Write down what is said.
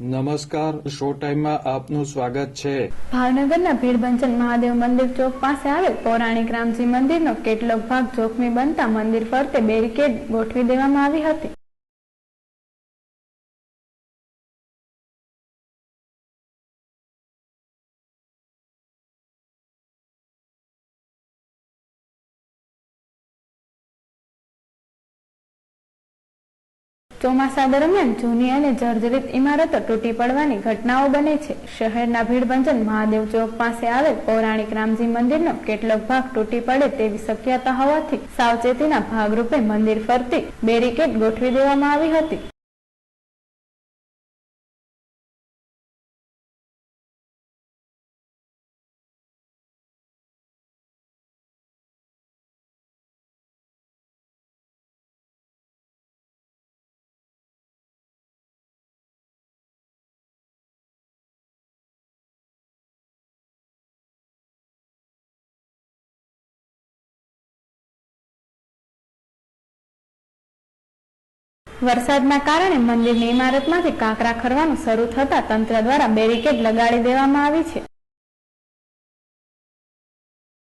નમસ્કાર, શો ટાઈમમાં આપનું સ્વાગત છે। ભાવનગરના ભીડભંજન મહાદેવ મંદિર ચોક પાસે આવેલ પૌરાણિક રામજી મંદિરનો કેટલોક ભાગ જોખમી બનતા મંદિર ફરતે બેરીકેડ ગોઠવી દેવામાં આવી હતી। ચોમાસા દરમિયાન જૂની અને જર્જરિત ઇમારતો તૂટી પડવાની ઘટનાઓ બને છે। શહેરના ભીડભંજન મહાદેવ ચોક પાસે આવેલ પૌરાણિક રામજી મંદિરનો કેટલોક ભાગ તૂટી પડે તેવી શક્યતા હોવાથી સાવચેતીના ભાગરૂપે મંદિર ફરતે બેરીકેડ ગોઠવી દેવામાં આવી હતી। વરસાદના કારણે મંદિરની ઇમારતમાંથી કાંકરા ખરવાનું શરૂ થતા તંત્ર દ્વારા બેરીકેડ લગાડી દેવામાં આવી છે।